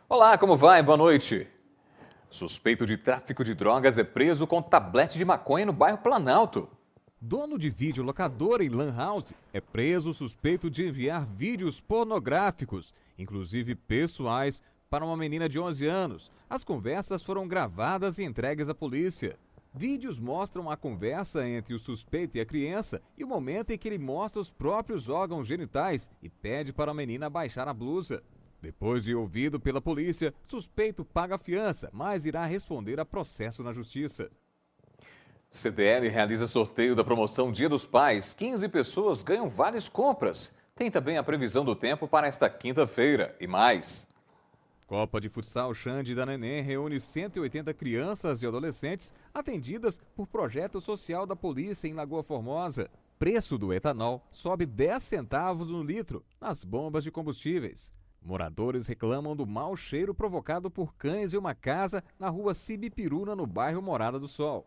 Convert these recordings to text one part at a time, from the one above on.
Olá, como vai? Boa noite. Suspeito de tráfico de drogas é preso com tablete de maconha no bairro Planalto. Dono de videolocadora em Lan House é preso suspeito de enviar vídeos pornográficos, inclusive pessoais, para uma menina de 11 anos. As conversas foram gravadas e entregues à polícia. Vídeos mostram a conversa entre o suspeito e a criança e o momento em que ele mostra os próprios órgãos genitais e pede para a menina baixar a blusa. Depois de ouvido pela polícia, suspeito paga fiança, mas irá responder a processo na justiça. CDL realiza sorteio da promoção Dia dos Pais. 15 pessoas ganham várias compras. Tem também a previsão do tempo para esta quinta-feira e mais. Copa de Futsal Xande da Neném reúne 180 crianças e adolescentes atendidas por projeto social da polícia em Lagoa Formosa. Preço do etanol sobe 10 centavos no litro nas bombas de combustíveis. Moradores reclamam do mau cheiro provocado por cães em uma casa na rua Cibipiruna, no bairro Morada do Sol.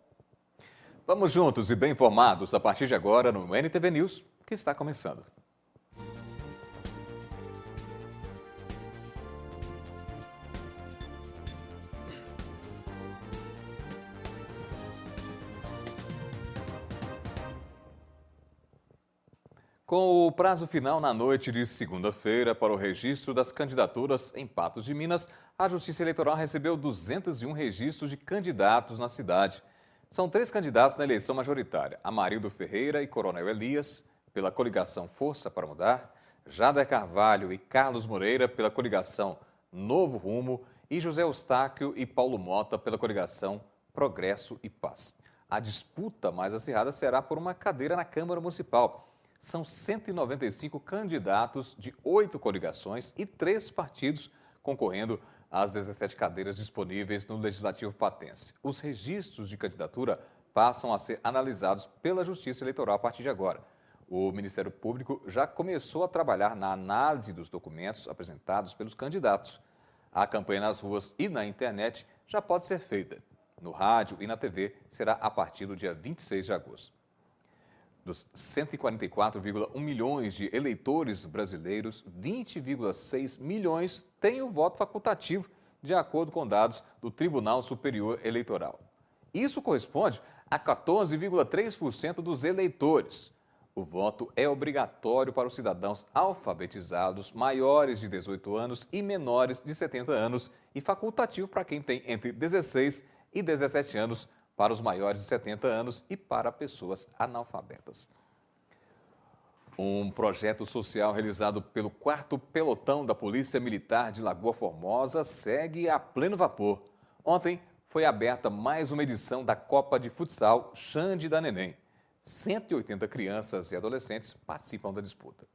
Vamos juntos e bem informados a partir de agora no NTV News, que está começando. Com o prazo final na noite de segunda-feira para o registro das candidaturas em Patos de Minas, a Justiça Eleitoral recebeu 201 registros de candidatos na cidade. São 3 candidatos na eleição majoritária: Amarildo Ferreira e Coronel Elias, pela coligação Força para Mudar, Jader Carvalho e Carlos Moreira, pela coligação Novo Rumo, e José Eustáquio e Paulo Mota, pela coligação Progresso e Paz. A disputa mais acirrada será por uma cadeira na Câmara Municipal. São 195 candidatos de 8 coligações e 3 partidos concorrendo às 17 cadeiras disponíveis no Legislativo patense. Os registros de candidatura passam a ser analisados pela Justiça Eleitoral a partir de agora. O Ministério Público já começou a trabalhar na análise dos documentos apresentados pelos candidatos. A campanha nas ruas e na internet já pode ser feita. No rádio e na TV será a partir do dia 26 de agosto. Dos 144,1 milhões de eleitores brasileiros, 20,6 milhões têm o voto facultativo, de acordo com dados do Tribunal Superior Eleitoral. Isso corresponde a 14,3% dos eleitores. O voto é obrigatório para os cidadãos alfabetizados maiores de 18 anos e menores de 70 anos e facultativo para quem tem entre 16 e 17 anos, para os maiores de 70 anos e para pessoas analfabetas. Um projeto social realizado pelo 4º Pelotão da Polícia Militar de Lagoa Formosa segue a pleno vapor. Ontem foi aberta mais uma edição da Copa de Futsal Xande da Neném. 180 crianças e adolescentes participam da disputa.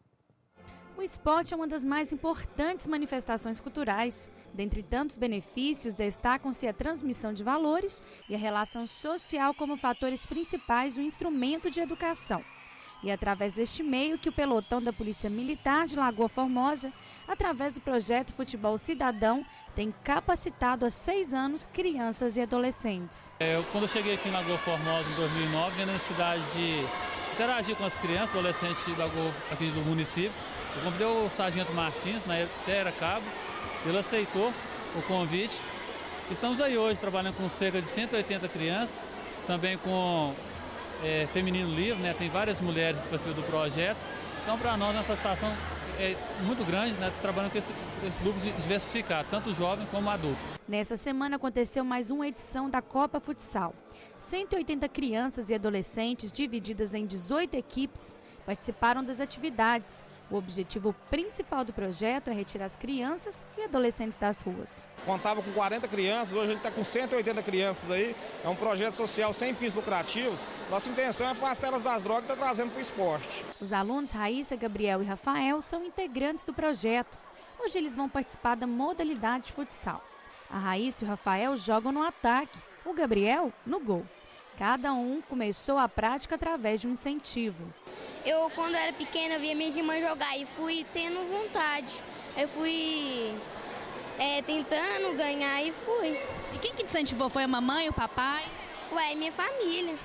O esporte é uma das mais importantes manifestações culturais. Dentre tantos benefícios, destacam-se a transmissão de valores e a relação social como fatores principais do instrumento de educação. E é através deste meio que o pelotão da Polícia Militar de Lagoa Formosa, através do projeto Futebol Cidadão, tem capacitado há 6 anos crianças e adolescentes. Quando eu cheguei aqui em Lagoa Formosa em 2009, a necessidade de interagir com as crianças e adolescentes de Lagoa, aqui do município. Eu convidei o Sargento Martins, na época era cabo, ele aceitou o convite. Estamos aí hoje trabalhando com cerca de 180 crianças, também com feminino livre, né? Tem várias mulheres que participam do projeto. Então, para nós, a satisfação é muito grande, né? Trabalhando com esse grupo diversificado, tanto jovem como adulto. Nessa semana aconteceu mais uma edição da Copa Futsal. 180 crianças e adolescentes, divididas em 18 equipes, participaram das atividades. O objetivo principal do projeto é retirar as crianças e adolescentes das ruas. Contava com 40 crianças, hoje a gente está com 180 crianças aí. É um projeto social sem fins lucrativos. Nossa intenção é afastar elas das drogas e está trazendo para o esporte. Os alunos Raíssa, Gabriel e Rafael são integrantes do projeto. Hoje eles vão participar da modalidade de futsal. A Raíssa e o Rafael jogam no ataque, o Gabriel no gol. Cada um começou a prática através de um incentivo. Eu, quando era pequena, via minha irmã jogar e fui tendo vontade. Eu fui tentando ganhar e fui. E quem que te incentivou? Foi a mamãe, o papai? Ué, minha família.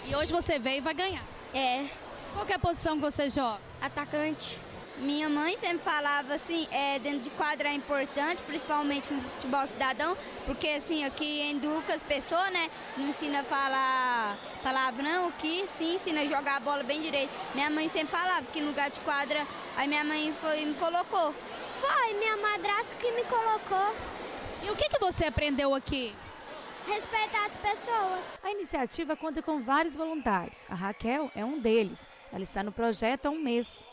E hoje você veio e vai ganhar? É, Qual que é a posição que você joga? atacante. Minha mãe sempre falava assim, dentro de quadra é importante, principalmente no futebol cidadão, porque assim, aqui educa as pessoas, né? Não ensina a falar palavrão, que sim, ensina a jogar a bola bem direito. Minha mãe sempre falava que no lugar de quadra, aí minha mãe foi e me colocou. Foi minha madrasta que me colocou. E o que você aprendeu aqui? Respeitar as pessoas. A iniciativa conta com vários voluntários. A Raquel é um deles. Ela está no projeto há um mês.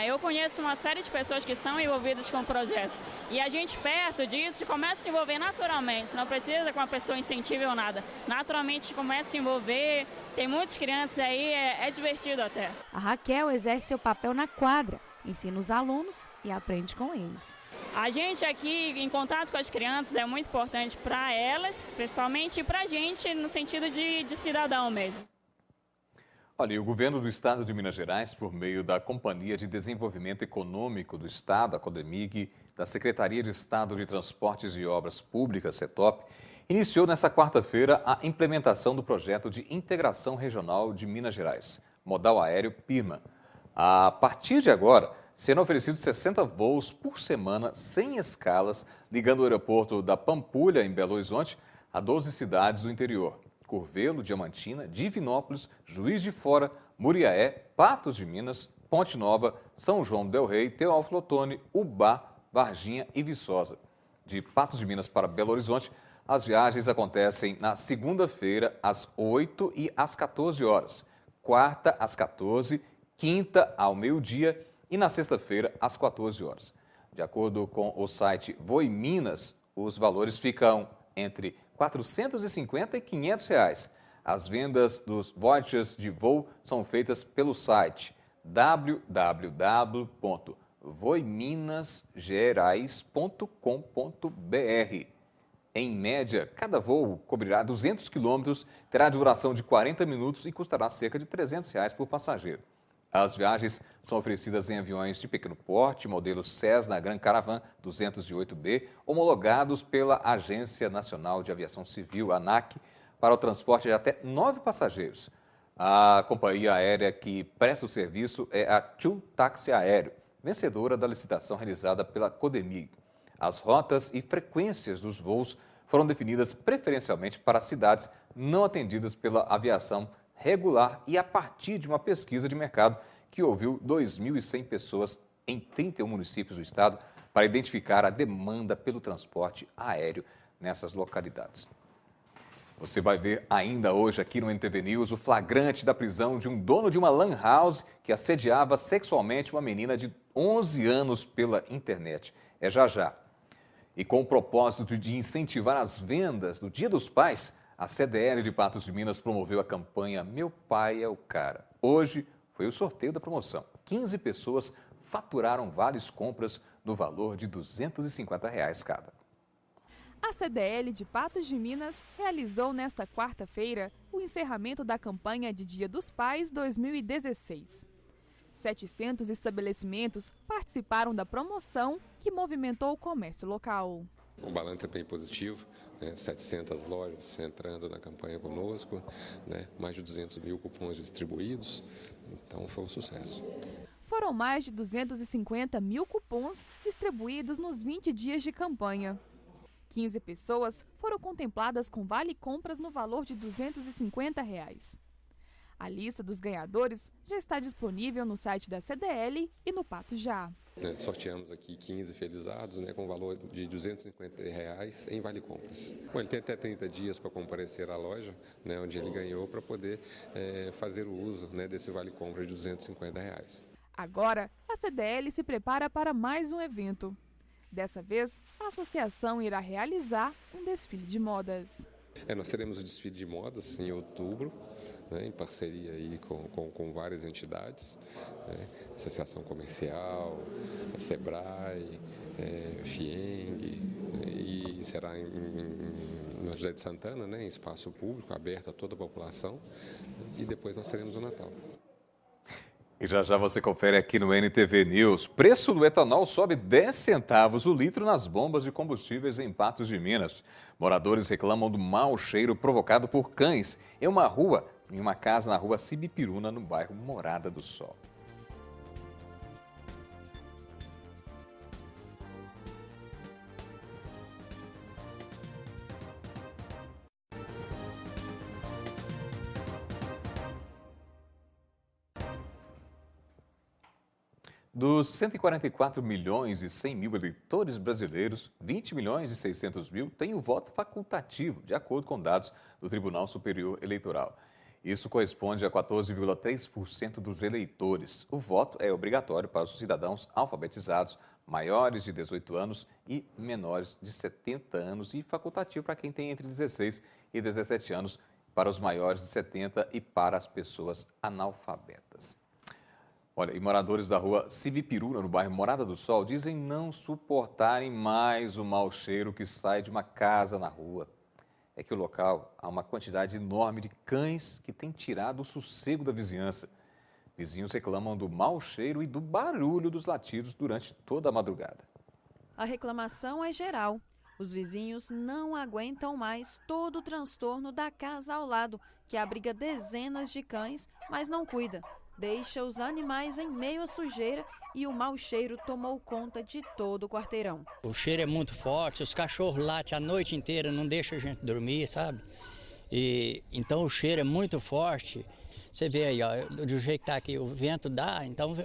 Eu conheço uma série de pessoas que são envolvidas com o projeto. E a gente, perto disso, começa a se envolver naturalmente. Não precisa que uma pessoa incentive ou nada. Naturalmente começa a se envolver. Tem muitas crianças aí, é divertido até. A Raquel exerce seu papel na quadra, ensina os alunos e aprende com eles. A gente aqui, em contato com as crianças, é muito importante para elas, principalmente, e para a gente, no sentido de cidadão mesmo. Olha, e o governo do estado de Minas Gerais, por meio da Companhia de Desenvolvimento Econômico do Estado, a CODEMIG, da Secretaria de Estado de Transportes e Obras Públicas, CETOP, iniciou nesta quarta-feira a implementação do projeto de integração regional de Minas Gerais, modal aéreo PIRMA. A partir de agora, serão oferecidos 60 voos por semana, sem escalas, ligando o aeroporto da Pampulha, em Belo Horizonte, a 12 cidades do interior: Curvelo, Diamantina, Divinópolis, Juiz de Fora, Muriaé, Patos de Minas, Ponte Nova, São João del Rei, Teófilo Otoni, Ubá, Varginha e Viçosa. De Patos de Minas para Belo Horizonte, as viagens acontecem na segunda-feira, às 8 e às 14 horas, quarta, às 14, quinta, ao meio-dia e na sexta-feira, às 14 horas. De acordo com o site Voe Minas, os valores ficam entre R$ 450 e R$ 500 reais. As vendas dos vouchers de voo são feitas pelo site www.voeminasgerais.com.br. Em média, cada voo cobrirá 200 quilômetros, terá duração de 40 minutos e custará cerca de R$ 300 reais por passageiro. As viagens são oferecidas em aviões de pequeno porte, modelo Cessna Grand Caravan 208B, homologados pela Agência Nacional de Aviação Civil, ANAC, para o transporte de até 9 passageiros. A companhia aérea que presta o serviço é a TU Táxi Aéreo, vencedora da licitação realizada pela CODEMIG. As rotas e frequências dos voos foram definidas preferencialmente para cidades não atendidas pela aviação regular e a partir de uma pesquisa de mercado que ouviu 2.100 pessoas em 31 municípios do estado para identificar a demanda pelo transporte aéreo nessas localidades. Você vai ver ainda hoje aqui no NTV News o flagrante da prisão de um dono de uma lan house que assediava sexualmente uma menina de 11 anos pela internet. É já já. E com o propósito de incentivar as vendas do Dia dos Pais, a CDL de Patos de Minas promoveu a campanha Meu Pai é o Cara. Hoje foi o sorteio da promoção. 15 pessoas faturaram várias compras no valor de R$ 250 reais cada. A CDL de Patos de Minas realizou nesta quarta-feira o encerramento da campanha de Dia dos Pais 2016. 700 estabelecimentos participaram da promoção que movimentou o comércio local. O balanço é bem positivo, 700 lojas entrando na campanha conosco, mais de 200 mil cupons distribuídos, então foi um sucesso. Foram mais de 250 mil cupons distribuídos nos 20 dias de campanha. 15 pessoas foram contempladas com vale-compras no valor de R$ 250 reais. A lista dos ganhadores já está disponível no site da CDL e no Pato Já. Sorteamos aqui 15 felizados com valor de R$ 250 reais em vale-compras. Ele tem até 30 dias para comparecer à loja, onde ele ganhou, para poder fazer o uso desse vale-compra de R$ 250 reais. Agora, a CDL se prepara para mais um evento. Dessa vez, a associação irá realizar um desfile de modas. Nós teremos o desfile de modas em outubro, em parceria aí com várias entidades, Associação Comercial, a Sebrae, FIENG, e será no José de Santana, em espaço público, aberto a toda a população, e depois nós teremos o Natal. E já já você confere aqui no NTV News. Preço do etanol sobe 10 centavos o litro nas bombas de combustíveis em Patos de Minas. Moradores reclamam do mau cheiro provocado por cães em uma casa na rua Sibipiruna, no bairro Morada do Sol. Dos 144 milhões e 100 mil eleitores brasileiros, 20 milhões e 600 mil têm o voto facultativo, de acordo com dados do Tribunal Superior Eleitoral. Isso corresponde a 14,3% dos eleitores. O voto é obrigatório para os cidadãos alfabetizados, maiores de 18 anos e menores de 70 anos e facultativo para quem tem entre 16 e 17 anos, para os maiores de 70 e para as pessoas analfabetas. Olha, e moradores da rua Cibipiruna, no bairro Morada do Sol, dizem não suportarem mais o mau cheiro que sai de uma casa na rua. É que o local há uma quantidade enorme de cães que tem tirado o sossego da vizinhança. Vizinhos reclamam do mau cheiro e do barulho dos latidos durante toda a madrugada. A reclamação é geral. Os vizinhos não aguentam mais todo o transtorno da casa ao lado, que abriga dezenas de cães, mas não cuida. Deixa os animais em meio à sujeira e o mau cheiro tomou conta de todo o quarteirão. O cheiro é muito forte, os cachorros latem a noite inteira, não deixam a gente dormir, sabe? Então o cheiro é muito forte. Você vê aí, ó, do jeito que está aqui, o vento dá, então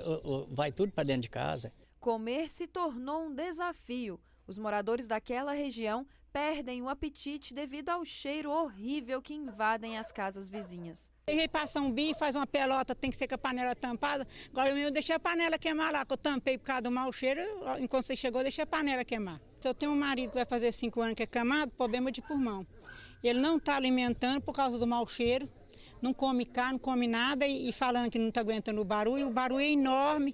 vai tudo para dentro de casa. Comer se tornou um desafio. Os moradores daquela região perdem o apetite devido ao cheiro horrível que invadem as casas vizinhas. Errei passar um bife, faz uma pelota, tem que ser com a panela tampada. Agora eu deixei a panela queimar lá, que eu tampei por causa do mau cheiro. Enquanto você chegou, eu deixei a panela queimar. Se eu tenho um marido que vai fazer 5 anos que é camado, problema de pulmão. Ele não está alimentando por causa do mau cheiro, não come carne, não come nada e falando que não está aguentando o barulho é enorme.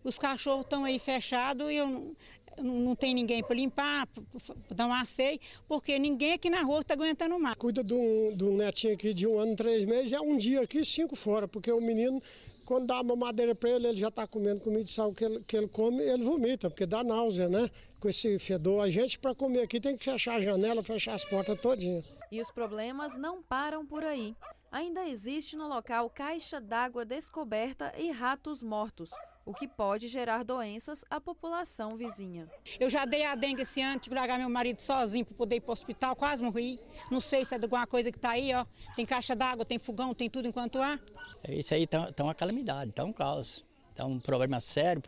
Os cachorros estão aí fechados e eu não tem ninguém para limpar, para dar um asseio, porque ninguém aqui na rua está aguentando mais. Cuida do netinho aqui de 1 ano e 3 meses, é um dia aqui, 5 fora, porque o menino, quando dá uma mamadeira para ele, ele já está comendo comida de sal que ele come, ele vomita, porque dá náusea, né? Com esse fedor. A gente, para comer aqui, tem que fechar a janela, fechar as portas todinha. E os problemas não param por aí. Ainda existe no local caixa d'água descoberta e ratos mortos, o que pode gerar doenças à população vizinha. Eu já dei a dengue esse ano, tive que largar meu marido sozinho para poder ir para o hospital, quase morri. Não sei se é de alguma coisa que está aí, ó. Tem caixa d'água, tem fogão, tem tudo enquanto há. Isso aí tá uma calamidade, tá um caos. Tá um problema sério,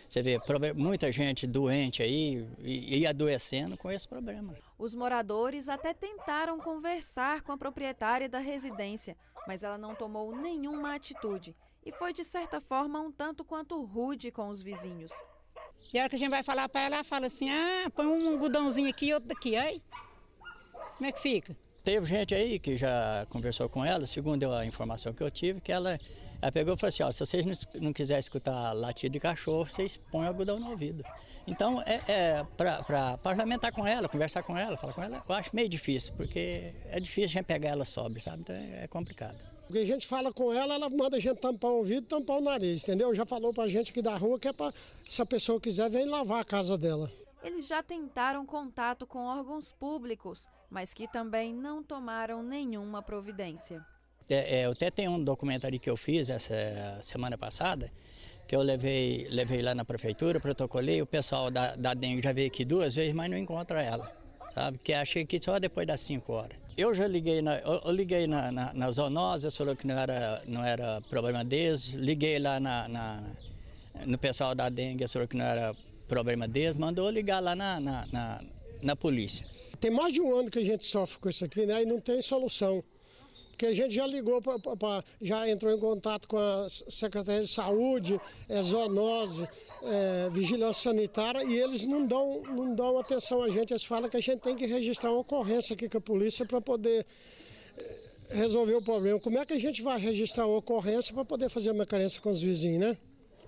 você vê, muita gente doente aí e adoecendo com esse problema. Os moradores até tentaram conversar com a proprietária da residência, mas ela não tomou nenhuma atitude. E foi, de certa forma, um tanto quanto rude com os vizinhos. E a hora que a gente vai falar para ela fala assim, põe um algodãozinho aqui e outro daqui, aí. Como é que fica? Teve gente aí que já conversou com ela, segundo a informação que eu tive, que ela pegou e falou assim, ó, se vocês não quiserem escutar latido de cachorro, vocês põem algodão no ouvido. Então, para parlamentar com ela, conversar com ela, falar com ela, eu acho meio difícil, porque é difícil a gente pegar ela sobre, sabe? Então é complicado. Porque a gente fala com ela, ela manda a gente tampar o ouvido e tampar o nariz, entendeu? Já falou pra gente aqui da rua que é para, se a pessoa quiser, vem lavar a casa dela. Eles já tentaram contato com órgãos públicos, mas que também não tomaram nenhuma providência. Eu até tenho um documento ali que eu fiz essa semana passada, que eu levei lá na prefeitura, protocolei, o pessoal da dengue já veio aqui 2 vezes, mas não encontra ela, sabe? Porque achei que só depois das 5 horas. Eu já liguei na zoonose, eles falaram que não era problema deles, liguei lá no pessoal da dengue, eles falaram que não era problema deles, mandou ligar lá na polícia. Tem mais de 1 ano que a gente sofre com isso aqui, né? E não tem solução. Porque a gente já ligou, já entrou em contato com a Secretaria de Saúde, zoonose, vigilância sanitária, e eles não dão atenção a gente. Eles falam que a gente tem que registrar uma ocorrência aqui com a polícia para poder resolver o problema. Como é que a gente vai registrar uma ocorrência para poder fazer uma carência com os vizinhos, né?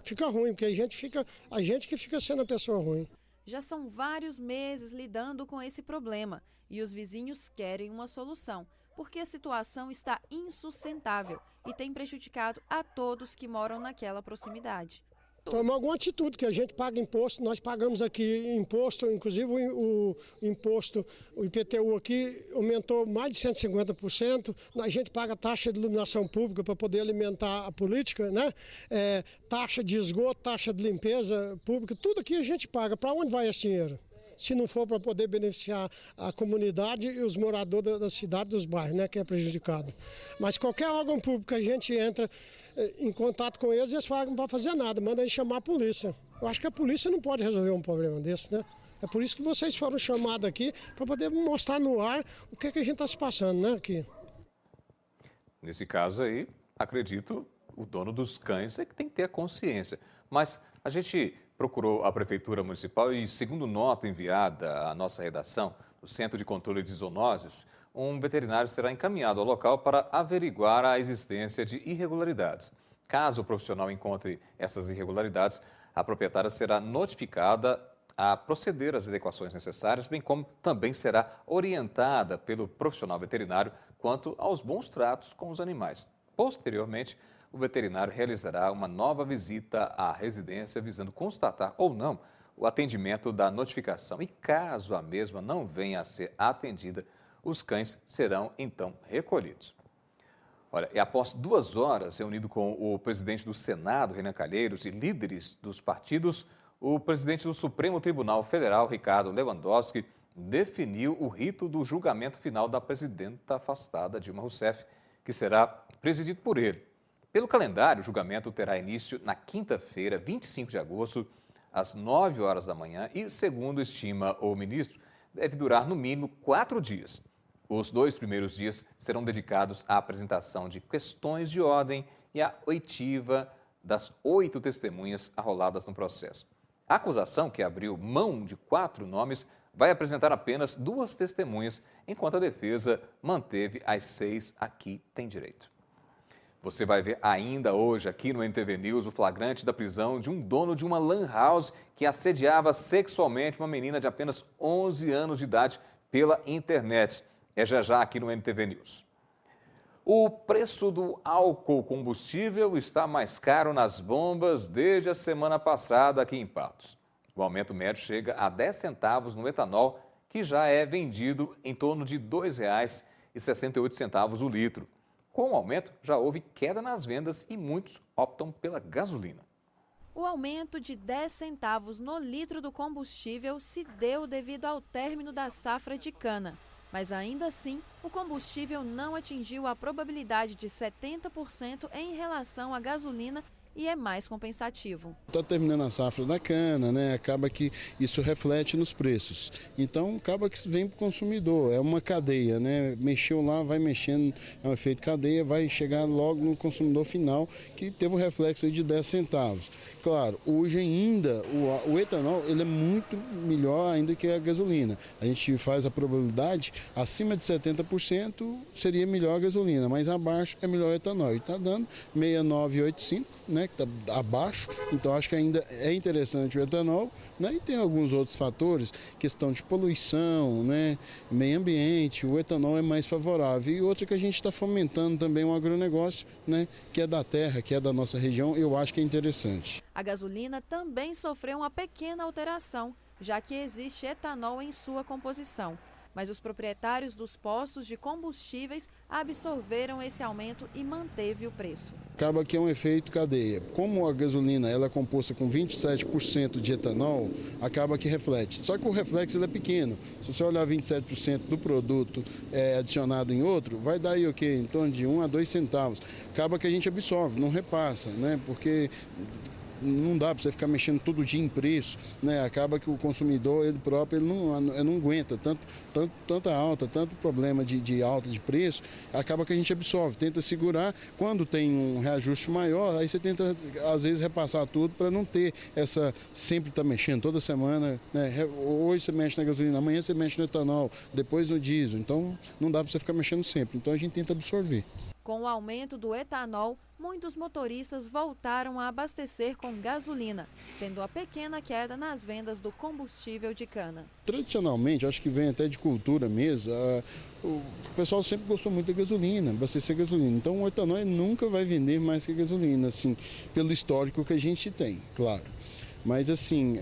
Fica ruim, porque a gente que fica sendo a pessoa ruim. Já são vários meses lidando com esse problema e os vizinhos querem uma solução, porque a situação está insustentável e tem prejudicado a todos que moram naquela proximidade. Tomar alguma atitude, que a gente paga imposto, nós pagamos aqui imposto, inclusive o imposto, o IPTU aqui aumentou mais de 150%, a gente paga taxa de iluminação pública para poder alimentar a política, né? Taxa de esgoto, taxa de limpeza pública, tudo aqui a gente paga. Para onde vai esse dinheiro? se não for para poder beneficiar a comunidade e os moradores da cidade, dos bairros, né, que é prejudicado. Mas qualquer órgão público que a gente entra em contato com eles falam que não pode fazer nada, manda a gente chamar a polícia. Eu acho que a polícia não pode resolver um problema desse, né? É por isso que vocês foram chamados aqui, para poder mostrar no ar o que a gente está se passando, né, aqui. Nesse caso aí, acredito, o dono dos cães é que tem que ter a consciência. Mas a gente procurou a Prefeitura Municipal e, segundo nota enviada à nossa redação, do Centro de Controle de Zoonoses, um veterinário será encaminhado ao local para averiguar a existência de irregularidades. Caso o profissional encontre essas irregularidades, a proprietária será notificada a proceder às adequações necessárias, bem como também será orientada pelo profissional veterinário quanto aos bons tratos com os animais. Posteriormente, o veterinário realizará uma nova visita à residência visando constatar ou não o atendimento da notificação. E caso a mesma não venha a ser atendida, os cães serão então recolhidos. Olha, e após 2 horas, reunido com o presidente do Senado, Renan Calheiros, e líderes dos partidos, o presidente do Supremo Tribunal Federal, Ricardo Lewandowski, definiu o rito do julgamento final da presidenta afastada, Dilma Rousseff, que será presidido por ele. Pelo calendário, o julgamento terá início na quinta-feira, 25 de agosto, às 9 horas da manhã e, segundo estima o ministro, deve durar no mínimo 4 dias. Os 2 primeiros dias serão dedicados à apresentação de questões de ordem e à oitiva das 8 testemunhas arroladas no processo. A acusação, que abriu mão de 4 nomes, vai apresentar apenas 2 testemunhas, enquanto a defesa manteve as 6 a que tem direito. Você vai ver ainda hoje aqui no NTV News o flagrante da prisão de um dono de uma lan house que assediava sexualmente uma menina de apenas 11 anos de idade pela internet. É já aqui no NTV News. O preço do álcool combustível está mais caro nas bombas desde a semana passada aqui em Patos. O aumento médio chega a 10 centavos no etanol, que já é vendido em torno de R$ 2,68 o litro. Com o aumento, já houve queda nas vendas e muitos optam pela gasolina. O aumento de 10 centavos no litro do combustível se deu devido ao término da safra de cana. Mas ainda assim, o combustível não atingiu a probabilidade de 70% em relação à gasolina e é mais compensativo. Está terminando a safra da cana, né? Acaba que isso reflete nos preços. Então, acaba que vem para o consumidor, é uma cadeia, né? Mexeu lá, vai mexendo, é um efeito cadeia, vai chegar logo no consumidor final, que teve um reflexo aí de 10 centavos. Claro, hoje ainda o etanol ele é muito melhor ainda que a gasolina. A gente faz a probabilidade, acima de 70% seria melhor a gasolina, mas abaixo é melhor o etanol. E está dando 69,85, né, que está abaixo, então acho que ainda é interessante o etanol, né, e tem alguns outros fatores, questão de poluição, né, meio ambiente, o etanol é mais favorável. E outra que a gente está fomentando também um agronegócio, né, que é da terra, que é da nossa região, eu acho que é interessante. A gasolina também sofreu uma pequena alteração, já que existe etanol em sua composição. Mas os proprietários dos postos de combustíveis absorveram esse aumento e manteve o preço. Acaba que é um efeito cadeia. Como a gasolina ela é composta com 27% de etanol, acaba que reflete. Só que o reflexo ele é pequeno. Se você olhar 27% do produto adicionado em outro, vai dar aí o quê? Em torno de 1 a 2 centavos. Acaba que a gente absorve, não repassa, né? Porque não dá para você ficar mexendo todo dia em preço, né? Acaba que o consumidor, ele próprio, ele não aguenta tanta alta, tanto problema de alta de preço, acaba que a gente absorve, tenta segurar. Quando tem um reajuste maior, aí você tenta, às vezes, repassar tudo para não ter essa, sempre tá mexendo, toda semana, né? Hoje você mexe na gasolina, amanhã você mexe no etanol, depois no diesel, então não dá para você ficar mexendo sempre, então a gente tenta absorver. Com o aumento do etanol, muitos motoristas voltaram a abastecer com gasolina, tendo a pequena queda nas vendas do combustível de cana. Tradicionalmente, acho que vem até de cultura mesmo, o pessoal sempre gostou muito da gasolina, abastecer gasolina. Então o etanol nunca vai vender mais que a gasolina, assim, pelo histórico que a gente tem, claro. Mas assim,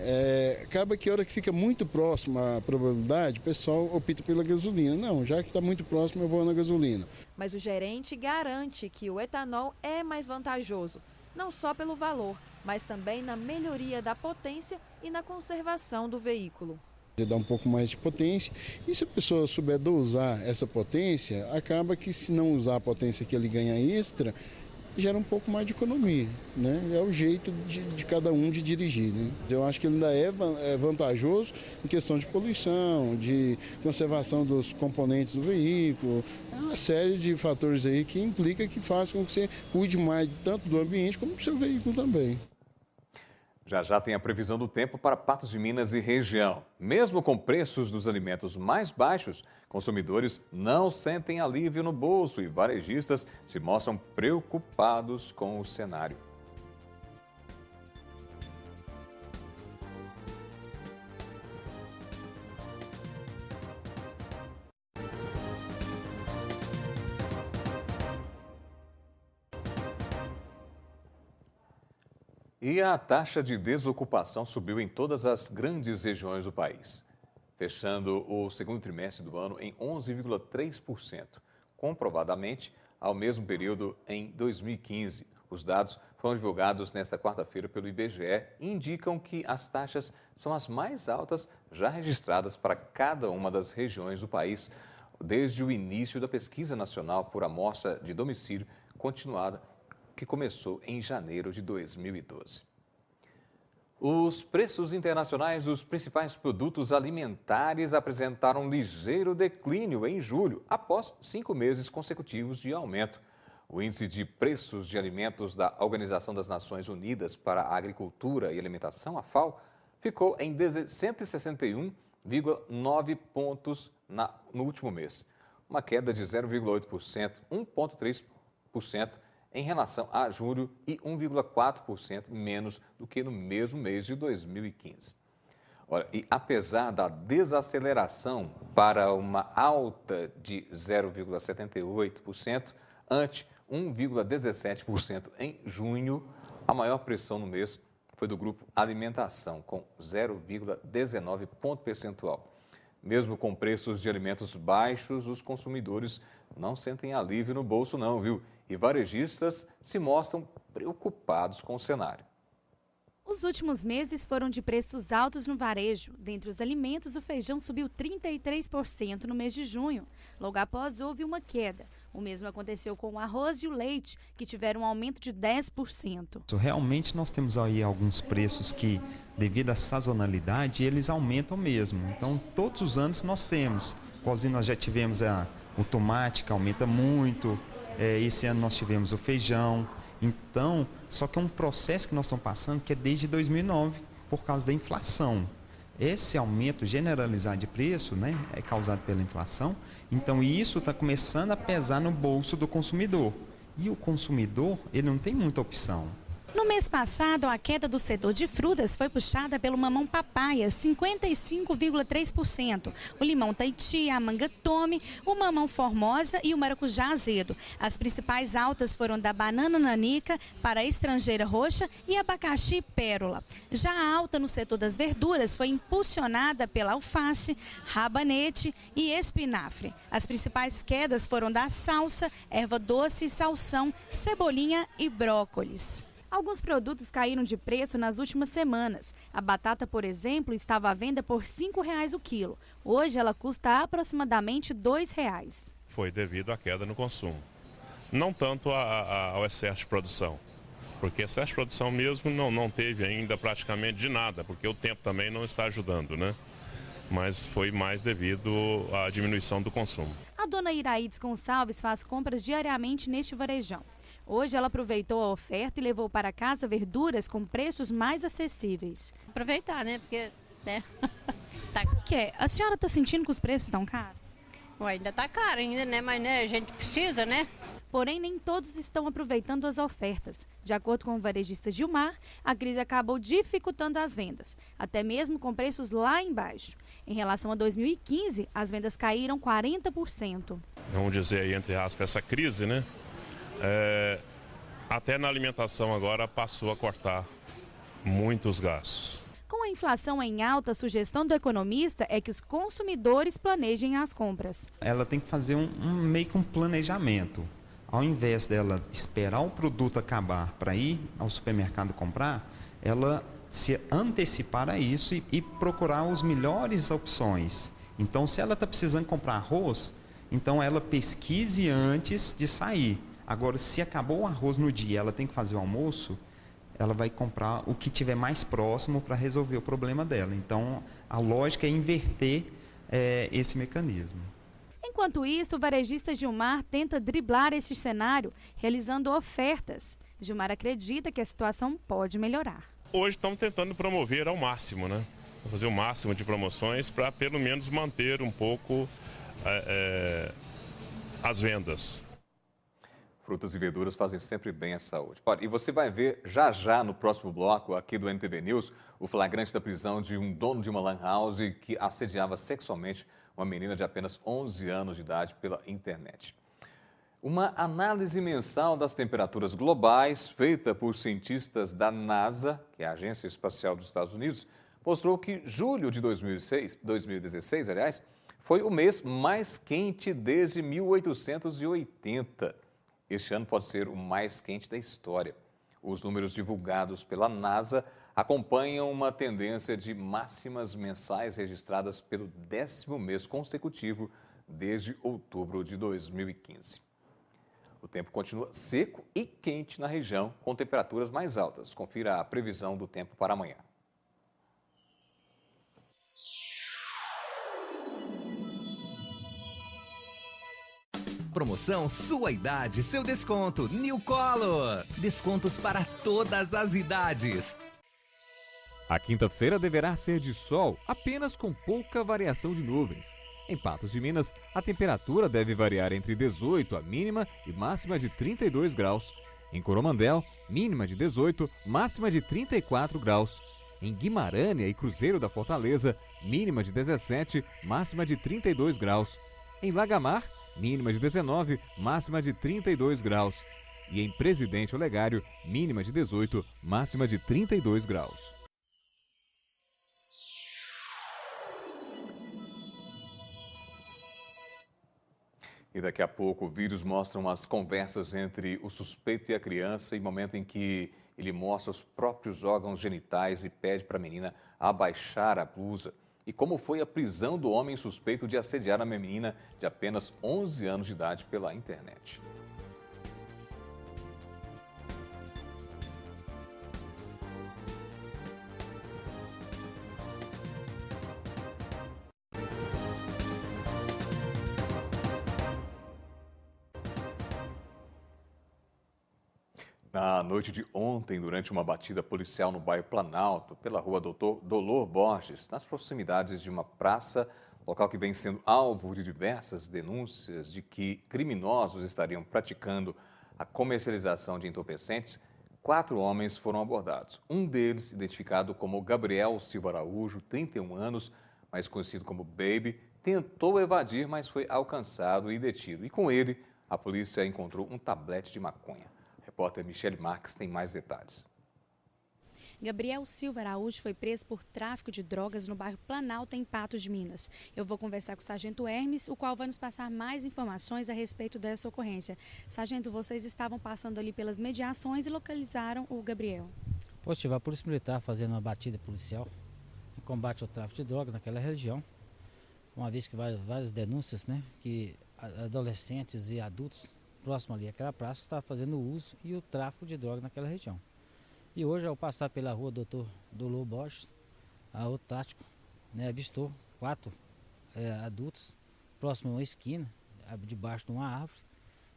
acaba que a hora que fica muito próximo à probabilidade, o pessoal opta pela gasolina. Não, já que está muito próximo, eu vou na gasolina. Mas o gerente garante que o etanol é mais vantajoso, não só pelo valor, mas também na melhoria da potência e na conservação do veículo. Dá um pouco mais de potência, e se a pessoa souber dosar essa potência, acaba que se não usar a potência que ele ganha extra, gera um pouco mais de economia, né? É o jeito de cada um de dirigir, né? Eu acho que ele ainda é vantajoso em questão de poluição, de conservação dos componentes do veículo, é uma série de fatores aí que implica que faz com que você cuide mais tanto do ambiente como do seu veículo também. Já já tem a previsão do tempo para Patos de Minas e região. Mesmo com preços dos alimentos mais baixos, consumidores não sentem alívio no bolso e varejistas se mostram preocupados com o cenário. E a taxa de desocupação subiu em todas as grandes regiões do país, fechando o segundo trimestre do ano em 11,3%, comprovadamente ao mesmo período em 2015. Os dados foram divulgados nesta quarta-feira pelo IBGE e indicam que as taxas são as mais altas já registradas para cada uma das regiões do país desde o início da Pesquisa Nacional por Amostra de Domicílio Continuada, que começou em janeiro de 2012. Os preços internacionais dos principais produtos alimentares apresentaram ligeiro declínio em julho, após 5 meses consecutivos de aumento. O índice de preços de alimentos da Organização das Nações Unidas para a Agricultura e Alimentação, a FAO, ficou em 161,9 pontos no último mês, uma queda de 0,8%, 1,3% em relação a julho e 1,4% menos do que no mesmo mês de 2015. Olha, e apesar da desaceleração para uma alta de 0,78%, ante 1,17% em junho, a maior pressão no mês foi do grupo alimentação, com 0,19 ponto percentual. Mesmo com preços de alimentos baixos, os consumidores não sentem alívio no bolso não, viu? E varejistas se mostram preocupados com o cenário. Os últimos meses foram de preços altos no varejo. Dentre os alimentos, o feijão subiu 33% no mês de junho. Logo após, houve uma queda. O mesmo aconteceu com o arroz e o leite, que tiveram um aumento de 10%. Realmente nós temos aí alguns preços que, devido à sazonalidade, eles aumentam mesmo. Então, todos os anos nós temos. Igualzinho nós já tivemos o tomate, que aumenta muito. Esse ano nós tivemos o feijão. Então, só que é um processo que nós estamos passando que é desde 2009, por causa da inflação. Esse aumento generalizado de preço, né, é causado pela inflação. Então, isso está começando a pesar no bolso do consumidor. E o consumidor, ele não tem muita opção. No mês passado, a queda do setor de frutas foi puxada pelo mamão papaya, 55,3%, o limão Tahiti, a manga tome, o mamão formosa e o maracujá azedo. As principais altas foram da banana nanica para a estrangeira roxa e abacaxi pérola. Já a alta no setor das verduras foi impulsionada pela alface, rabanete e espinafre. As principais quedas foram da salsa, erva doce, salsão, cebolinha e brócolis. Alguns produtos caíram de preço nas últimas semanas. A batata, por exemplo, estava à venda por R$ 5,00 o quilo. Hoje ela custa aproximadamente R$ 2,00. Foi devido à queda no consumo. Não tanto ao excesso de produção, porque excesso de produção mesmo não teve ainda praticamente de nada, porque o tempo também não está ajudando, né? Mas foi mais devido à diminuição do consumo. A dona Iraides Gonçalves faz compras diariamente neste varejão. Hoje ela aproveitou a oferta e levou para casa verduras com preços mais acessíveis. Aproveitar, né? Porque, né? O que é? A senhora está sentindo que os preços estão caros? Ué, ainda está caro ainda, né? Mas né, a gente precisa, né? Porém, nem todos estão aproveitando as ofertas. De acordo com o varejista Gilmar, a crise acabou dificultando as vendas, até mesmo com preços lá embaixo. Em relação a 2015, as vendas caíram 40%. Vamos dizer aí, entre aspas, essa crise, né? Até na alimentação agora passou a cortar muitos gastos. Com a inflação em alta, a sugestão do economista é que os consumidores planejem as compras. Ela tem que fazer meio que um planejamento. Ao invés dela esperar o produto acabar para ir ao supermercado comprar, ela se antecipar a isso e procurar as melhores opções. Então, se ela está precisando comprar arroz, então ela pesquise antes de sair. Agora, se acabou o arroz no dia, ela tem que fazer o almoço, ela vai comprar o que tiver mais próximo para resolver o problema dela. Então, a lógica é inverter esse mecanismo. Enquanto isso, o varejista Gilmar tenta driblar esse cenário, realizando ofertas. Gilmar acredita que a situação pode melhorar. Hoje estamos tentando promover ao máximo, né? Fazer o máximo de promoções para pelo menos manter um pouco as vendas. Frutas e verduras fazem sempre bem à saúde. Olha, e você vai ver já no próximo bloco aqui do NTB News o flagrante da prisão de um dono de uma lan house que assediava sexualmente uma menina de apenas 11 anos de idade pela internet. Uma análise mensal das temperaturas globais, feita por cientistas da NASA, que é a Agência Espacial dos Estados Unidos, mostrou que julho de 2016, foi o mês mais quente desde 1880. Este ano pode ser o mais quente da história. Os números divulgados pela NASA acompanham uma tendência de máximas mensais registradas pelo 10º mês consecutivo desde outubro de 2015. O tempo continua seco e quente na região, com temperaturas mais altas. Confira a previsão do tempo para amanhã. Promoção Sua Idade, Seu Desconto. New Color. Descontos para todas as idades. A quinta-feira deverá ser de sol, apenas com pouca variação de nuvens. Em Patos de Minas, a temperatura deve variar entre 18, a mínima e máxima de 32 graus. Em Coromandel, mínima de 18, máxima de 34 graus. Em Guimarães e Cruzeiro da Fortaleza, mínima de 17, máxima de 32 graus. Em Lagamar, mínima de 19, máxima de 32 graus. E em Presidente Olegário, mínima de 18, máxima de 32 graus. E daqui a pouco, vídeos mostram as conversas entre o suspeito e a criança em momento em que ele mostra os próprios órgãos genitais e pede para a menina abaixar a blusa. E como foi a prisão do homem suspeito de assediar a menina de apenas 11 anos de idade pela internet. Na noite de ontem, durante uma batida policial no bairro Planalto, pela rua Doutor Dolor Borges, nas proximidades de uma praça, local que vem sendo alvo de diversas denúncias de que criminosos estariam praticando a comercialização de entorpecentes, 4 homens foram abordados. Um deles, identificado como Gabriel Silva Araújo, 31 anos, mais conhecido como Baby, tentou evadir, mas foi alcançado e detido. E com ele, a polícia encontrou um tablete de maconha. A repórter Michele Marques tem mais detalhes. Gabriel Silva Araújo foi preso por tráfico de drogas no bairro Planalto, em Patos de Minas. Eu vou conversar com o sargento Hermes, o qual vai nos passar mais informações a respeito dessa ocorrência. Sargento, vocês estavam passando ali pelas mediações e localizaram o Gabriel. Positivo, a Polícia Militar fazendo uma batida policial em combate ao tráfico de drogas naquela região, uma vez que várias denúncias, né, que adolescentes e adultos próximos ali àquela praça estavam fazendo o uso e o tráfico de drogas naquela região. E hoje, ao passar pela rua Doutor Dolor Borges, o tático, né, avistou 4 adultos próximo a uma esquina, debaixo de uma árvore.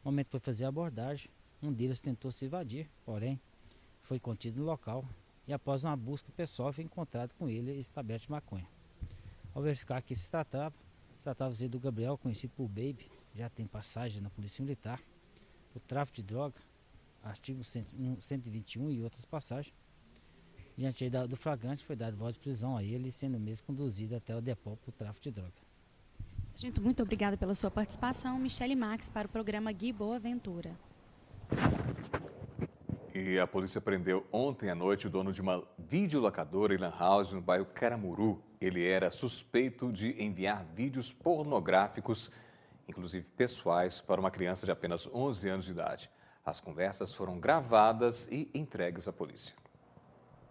No momento que foi fazer a abordagem, um deles tentou se evadir, porém foi contido no local e após uma busca pessoal foi encontrado com ele esse tablete de maconha. Ao verificar que se tratava-se do Gabriel, conhecido por Baby, já tem passagem na Polícia Militar, o tráfico de droga, artigo 121 e outras passagens. Diante do flagrante, foi dado voz de prisão a ele, sendo mesmo conduzido até o depósito por tráfico de droga. Sargento, muito obrigada pela sua participação. Michele Marques para o programa Gui Boa Ventura. E a polícia prendeu ontem à noite o dono de uma videolocadora e lan house no bairro Caramuru. Ele era suspeito de enviar vídeos pornográficos, inclusive pessoais, para uma criança de apenas 11 anos de idade. As conversas foram gravadas e entregues à polícia.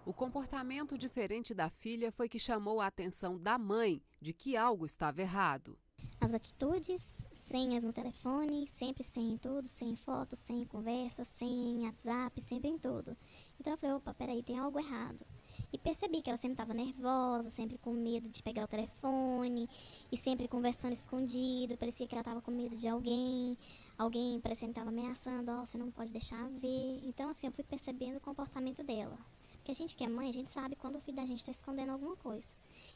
O comportamento diferente da filha foi que chamou a atenção da mãe de que algo estava errado. As atitudes, senhas no telefone, sempre sem tudo, sem foto, sem conversa, sem WhatsApp, sempre em tudo. Então eu falei, opa, peraí, tem algo errado. E percebi que ela sempre estava nervosa, sempre com medo de pegar o telefone, e sempre conversando escondido, parecia que ela estava com medo de alguém parecendo que estava ameaçando, você não pode deixar ver. Então assim, eu fui percebendo o comportamento dela. Porque a gente que é mãe, a gente sabe quando o filho da gente está escondendo alguma coisa.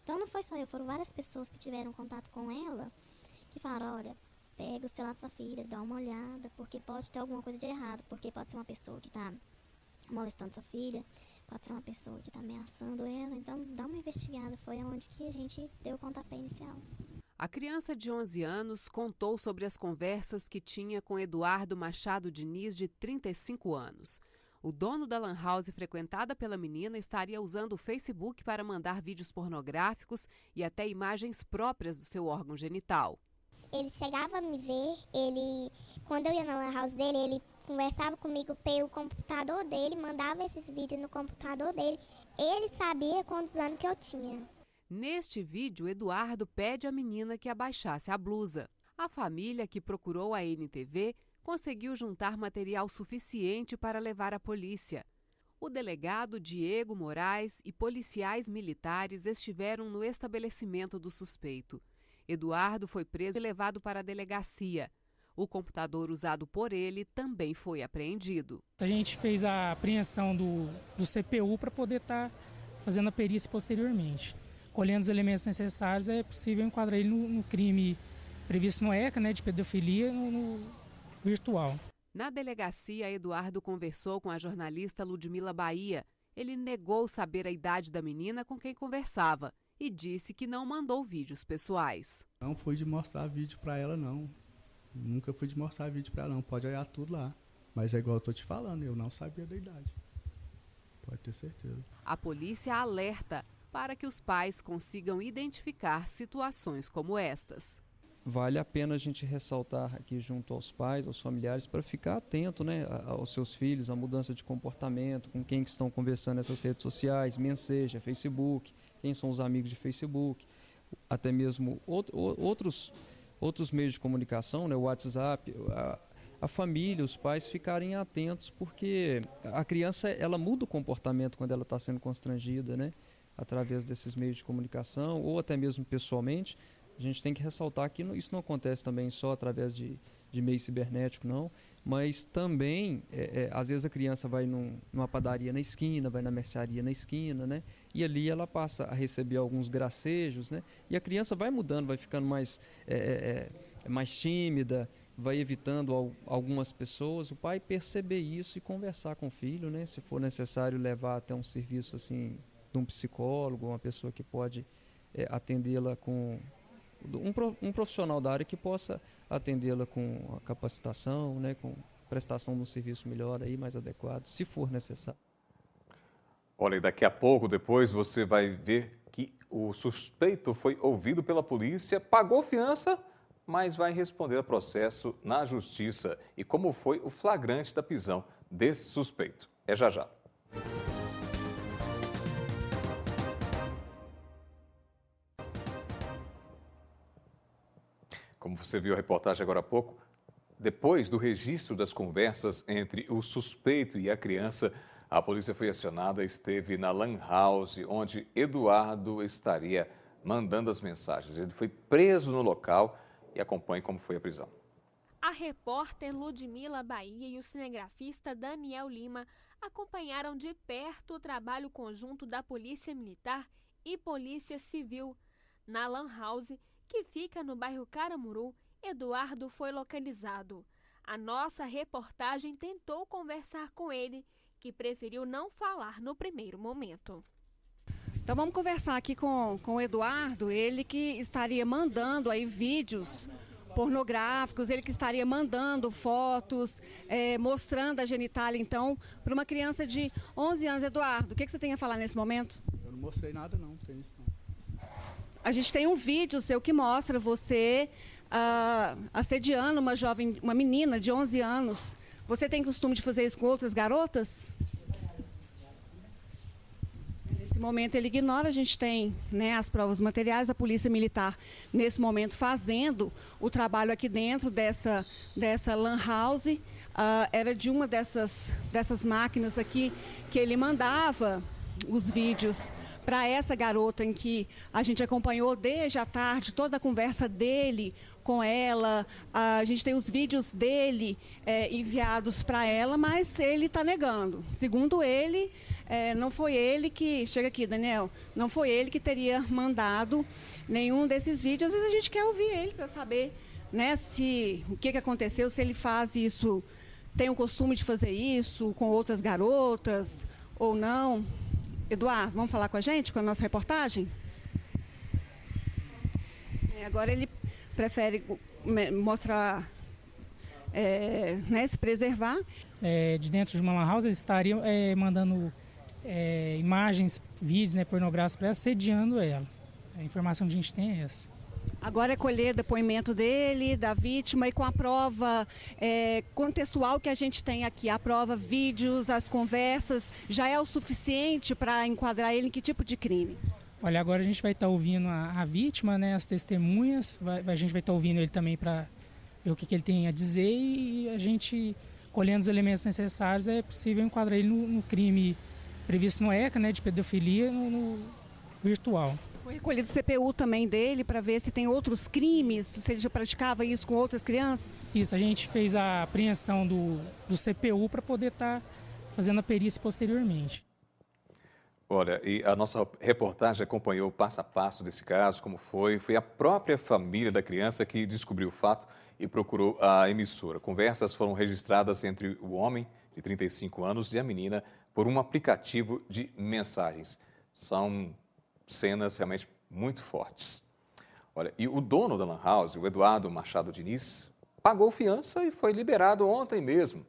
Então não foi só eu, foram várias pessoas que tiveram contato com ela, que falaram, olha, pega o celular da sua filha, dá uma olhada, porque pode ter alguma coisa de errado, porque pode ser uma pessoa que está molestando sua filha, pode ser uma pessoa que está ameaçando ela, então dá uma investigada, foi onde que a gente deu o pontapé inicial. A criança de 11 anos contou sobre as conversas que tinha com Eduardo Machado Diniz, de 35 anos. O dono da lan house frequentada pela menina estaria usando o Facebook para mandar vídeos pornográficos e até imagens próprias do seu órgão genital. Ele chegava a me ver, quando eu ia na lan house dele, ele conversava comigo pelo computador dele, mandava esses vídeos no computador dele. Ele sabia quantos anos que eu tinha. Neste vídeo, Eduardo pede à menina que abaixasse a blusa. A família, que procurou a NTV, conseguiu juntar material suficiente para levar à polícia. O delegado Diego Moraes e policiais militares estiveram no estabelecimento do suspeito. Eduardo foi preso e levado para a delegacia. O computador usado por ele também foi apreendido. A gente fez a apreensão do CPU para poder estar fazendo a perícia posteriormente. Colhendo os elementos necessários, é possível enquadrar ele no crime previsto no ECA, de pedofilia, no virtual. Na delegacia, Eduardo conversou com a jornalista Ludmila Bahia. Ele negou saber a idade da menina com quem conversava e disse que não mandou vídeos pessoais. Não fui de mostrar vídeo para ela, não. Nunca fui de mostrar vídeo para ela, não. Pode olhar tudo lá. Mas é igual eu tô te falando, eu não sabia da idade. Pode ter certeza. A polícia alerta para que os pais consigam identificar situações como estas. Vale a pena a gente ressaltar aqui junto aos pais, aos familiares, para ficar atento, aos seus filhos, à mudança de comportamento, com quem que estão conversando nessas redes sociais, Messenger, Facebook, quem são os amigos de Facebook, até mesmo outros meios de comunicação, o WhatsApp, a família, os pais ficarem atentos, porque a criança ela muda o comportamento quando ela está sendo constrangida, através desses meios de comunicação ou até mesmo pessoalmente. A gente tem que ressaltar que isso não acontece também só através de meio cibernético, não, mas também, às vezes a criança vai numa padaria na esquina, vai na mercearia na esquina, e ali ela passa a receber alguns gracejos, e a criança vai mudando, vai ficando mais tímida, vai evitando algumas pessoas. O pai perceber isso e conversar com o filho, se for necessário levar até um serviço assim, de um psicólogo, uma pessoa que pode atendê-la com um profissional da área que possa atendê-la com a capacitação, com prestação de um serviço melhor, mais adequado, se for necessário. Olha, daqui a pouco, depois, você vai ver que o suspeito foi ouvido pela polícia, pagou fiança, mas vai responder a processo na justiça. E como foi o flagrante da prisão desse suspeito? É já já. Como você viu a reportagem agora há pouco, depois do registro das conversas entre o suspeito e a criança, a polícia foi acionada e esteve na lan house, onde Eduardo estaria mandando as mensagens. Ele foi preso no local e acompanhe como foi a prisão. A repórter Ludmila Bahia e o cinegrafista Daniel Lima acompanharam de perto o trabalho conjunto da Polícia Militar e Polícia Civil. Na lan house, que fica no bairro Caramuru, Eduardo foi localizado. A nossa reportagem tentou conversar com ele, que preferiu não falar no primeiro momento. Então vamos conversar aqui com o Eduardo, ele que estaria mandando aí vídeos pornográficos, ele que estaria mandando fotos, mostrando a genitália, então, para uma criança de 11 anos. Eduardo, o que você tem a falar nesse momento? Eu não mostrei nada não, tem isso não. A gente tem um vídeo seu que mostra você assediando uma menina de 11 anos. Você tem costume de fazer isso com outras garotas? momento ele ignora, a gente tem, né, as provas materiais, a Polícia Militar nesse momento fazendo o trabalho aqui dentro dessa lan house, era de uma dessas máquinas aqui que ele mandava os vídeos para essa garota, em que a gente acompanhou desde a tarde toda a conversa dele com ela. A gente tem os vídeos dele enviados para ela, mas ele está negando. Segundo ele, não foi ele que... Chega aqui, Daniel. Não foi ele que teria mandado nenhum desses vídeos. A gente quer ouvir ele para saber, né, o que aconteceu, se ele faz isso, tem o costume de fazer isso com outras garotas ou não. Eduardo, vamos falar com a gente, com a nossa reportagem? Agora ele prefere mostrar, né, se preservar. De dentro de uma lan house, eles estariam mandando imagens, vídeos, né, pornográficos para ela, assediando ela. A informação que a gente tem é essa. Agora é colher depoimento dele, da vítima, e com a prova contextual que a gente tem aqui, a prova, vídeos, as conversas, já é o suficiente para enquadrar ele em que tipo de crime? Olha, agora a gente vai estar ouvindo a vítima, né, as testemunhas, a gente vai estar ouvindo ele também para ver o que ele tem a dizer, e a gente, colhendo os elementos necessários, é possível enquadrar ele no crime previsto no ECA, né, de pedofilia no virtual. Foi recolhido o CPU também dele para ver se tem outros crimes, se ele já praticava isso com outras crianças? Isso, a gente fez a apreensão do CPU para poder estar fazendo a perícia posteriormente. Olha, e a nossa reportagem acompanhou o passo a passo desse caso, como foi. Foi a própria família da criança que descobriu o fato e procurou a emissora. Conversas foram registradas entre o homem, de 35 anos, e a menina por um aplicativo de mensagens. São cenas realmente muito fortes. Olha, e o dono da lan house, o Eduardo Machado Diniz, pagou fiança e foi liberado ontem mesmo.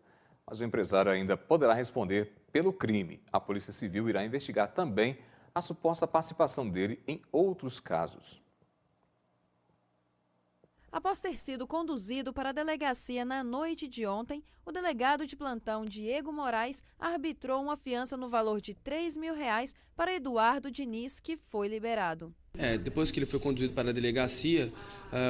Mas o empresário ainda poderá responder pelo crime. A Polícia Civil irá investigar também a suposta participação dele em outros casos. Após ter sido conduzido para a delegacia na noite de ontem, o delegado de plantão Diego Moraes arbitrou uma fiança no valor de R$3.000 para Eduardo Diniz, que foi liberado. Depois que ele foi conduzido para a delegacia,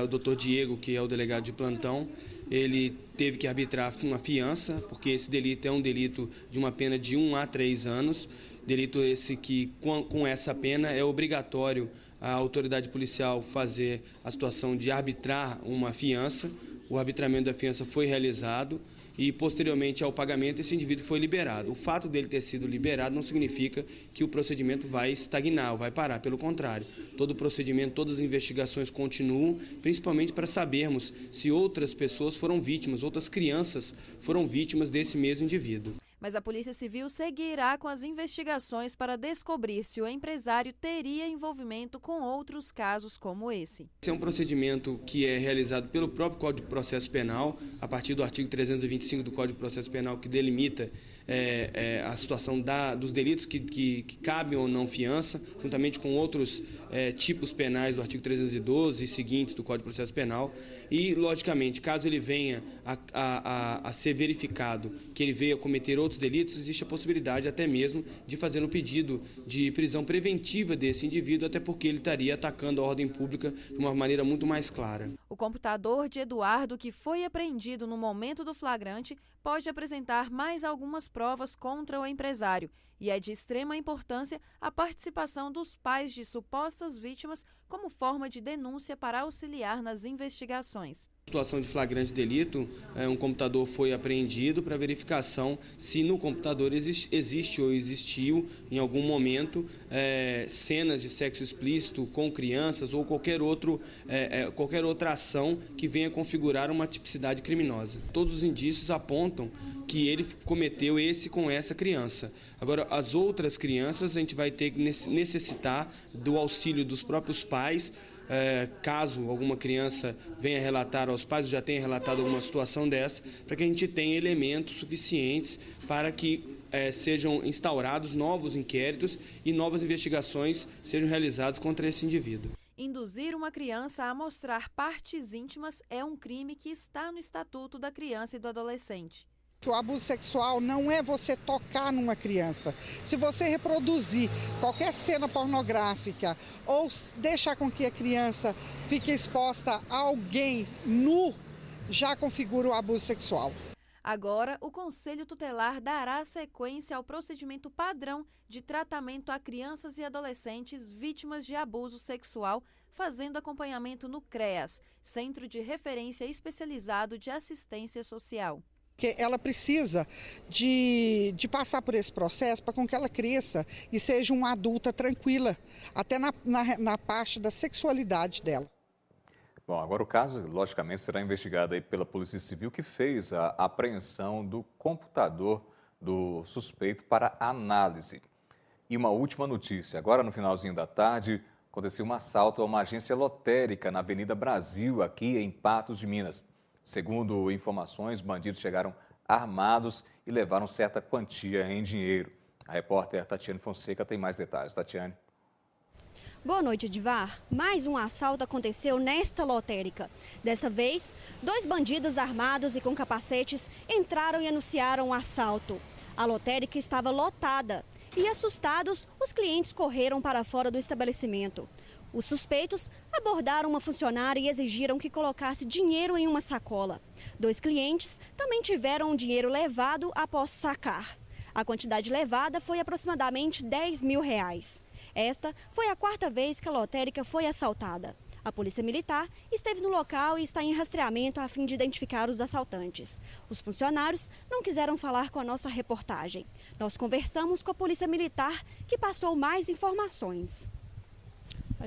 o doutor Diego, que é o delegado de plantão, ele teve que arbitrar uma fiança, porque esse delito é um delito de uma pena de 1 a 3 anos. Delito esse que, com essa pena, é obrigatório a autoridade policial fazer a situação de arbitrar uma fiança. O arbitramento da fiança foi realizado e, posteriormente ao pagamento, esse indivíduo foi liberado. O fato dele ter sido liberado não significa que o procedimento vai estagnar ou vai parar. Pelo contrário, todo o procedimento, todas as investigações continuam, principalmente para sabermos se outras pessoas foram vítimas, outras crianças foram vítimas desse mesmo indivíduo. Mas a Polícia Civil seguirá com as investigações para descobrir se o empresário teria envolvimento com outros casos como esse. Esse é um procedimento que é realizado pelo próprio Código de Processo Penal, a partir do artigo 325 do Código de Processo Penal, que delimita a situação dos delitos que cabem ou não fiança, juntamente com outros tipos penais do artigo 312 e seguintes do Código de Processo Penal. E, logicamente, caso ele venha a ser verificado que ele veio a cometer outros delitos, existe a possibilidade até mesmo de fazer um pedido de prisão preventiva desse indivíduo, até porque ele estaria atacando a ordem pública de uma maneira muito mais clara. O computador de Eduardo, que foi apreendido no momento do flagrante, pode apresentar mais algumas provas contra o empresário. E é de extrema importância a participação dos pais de supostas vítimas como forma de denúncia para auxiliar nas investigações. Em situação de flagrante delito, um computador foi apreendido para verificação se no computador existe ou existiu em algum momento cenas de sexo explícito com crianças ou qualquer outra ação que venha configurar uma tipicidade criminosa. Todos os indícios apontam que ele cometeu esse com essa criança. Agora, as outras crianças, a gente vai ter que necessitar do auxílio dos próprios pais, caso alguma criança venha relatar aos pais, ou já tenha relatado alguma situação dessa, para que a gente tenha elementos suficientes para que sejam instaurados novos inquéritos e novas investigações sejam realizadas contra esse indivíduo. Induzir uma criança a mostrar partes íntimas é um crime que está no Estatuto da Criança e do Adolescente. que o abuso sexual não é você tocar numa criança. Se você reproduzir qualquer cena pornográfica ou deixar com que a criança fique exposta a alguém nu, já configura o abuso sexual. Agora, o Conselho Tutelar dará sequência ao procedimento padrão de tratamento a crianças e adolescentes vítimas de abuso sexual, fazendo acompanhamento no CREAS, Centro de Referência Especializado de Assistência Social. Que ela precisa de passar por esse processo para com que ela cresça e seja uma adulta tranquila, até na parte da sexualidade dela. Bom, agora o caso, logicamente, será investigado aí pela Polícia Civil, que fez a apreensão do computador do suspeito para análise. E uma última notícia, agora no finalzinho da tarde, aconteceu um assalto a uma agência lotérica na Avenida Brasil, aqui em Patos de Minas. Segundo informações, bandidos chegaram armados e levaram certa quantia em dinheiro. A repórter Tatiane Fonseca tem mais detalhes. Tatiane. Boa noite, Edivar. Mais um assalto aconteceu nesta lotérica. Dessa vez, 2 bandidos armados e com capacetes entraram e anunciaram o assalto. A lotérica estava lotada e, assustados, os clientes correram para fora do estabelecimento. Os suspeitos abordaram uma funcionária e exigiram que colocasse dinheiro em uma sacola. 2 clientes também tiveram o dinheiro levado após sacar. A quantidade levada foi aproximadamente R$10 mil. Esta foi a 4ª vez que a lotérica foi assaltada. A Polícia Militar esteve no local e está em rastreamento a fim de identificar os assaltantes. Os funcionários não quiseram falar com a nossa reportagem. Nós conversamos com a Polícia Militar, que passou mais informações.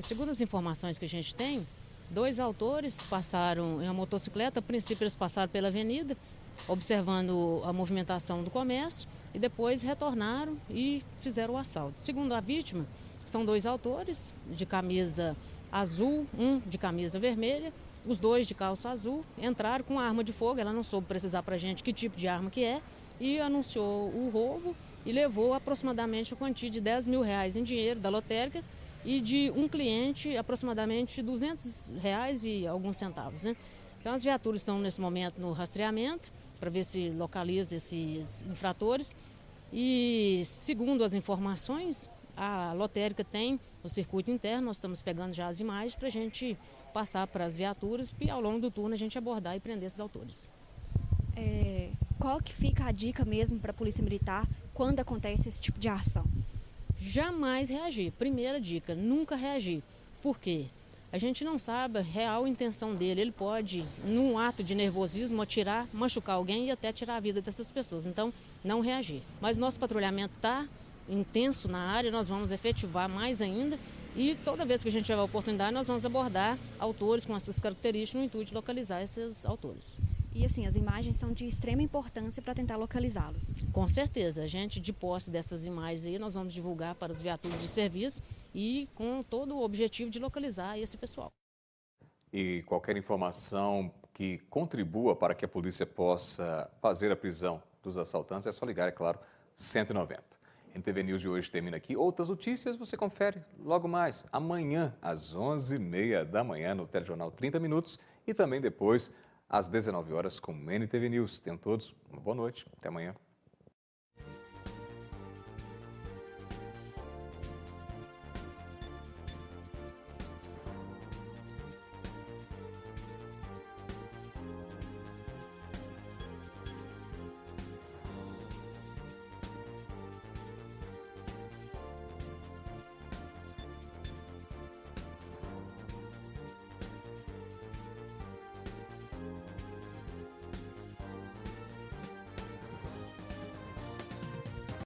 Segundo as informações que a gente tem, 2 autores passaram em uma motocicleta. A princípio eles passaram pela avenida, observando a movimentação do comércio, e depois retornaram e fizeram o assalto. Segundo a vítima, são 2 autores, de camisa azul, um de camisa vermelha, os 2 de calça azul, entraram com arma de fogo. Ela não soube precisar para a gente que tipo de arma que é, e anunciou o roubo e levou aproximadamente a quantia de R$10 mil em dinheiro da lotérica e de um cliente aproximadamente R$200 e alguns centavos, né? Então as viaturas estão nesse momento no rastreamento para ver se localiza esses infratores e, segundo as informações, a lotérica tem o circuito interno. Nós estamos pegando já as imagens para a gente passar para as viaturas e ao longo do turno a gente abordar e prender esses autores. Qual que fica a dica mesmo para a Polícia Militar quando acontece esse tipo de ação? Jamais reagir. Primeira dica, nunca reagir. Por quê? A gente não sabe a real intenção dele. Ele pode, num ato de nervosismo, atirar, machucar alguém e até tirar a vida dessas pessoas. Então, não reagir. Mas nosso patrulhamento está intenso na área, nós vamos efetivar mais ainda e toda vez que a gente tiver a oportunidade, nós vamos abordar autores com essas características no intuito de localizar esses autores. E assim, as imagens são de extrema importância para tentar localizá-los. Com certeza, a gente, de posse dessas imagens aí, nós vamos divulgar para as viaturas de serviço e com todo o objetivo de localizar esse pessoal. E qualquer informação que contribua para que a polícia possa fazer a prisão dos assaltantes, é só ligar, é claro, 190. NTV News de hoje termina aqui. Outras notícias você confere logo mais, amanhã, às 11h30 da manhã, no Telejornal 30 Minutos e também depois, às 19 horas, com NTV News. Tenham todos uma boa noite. Até amanhã.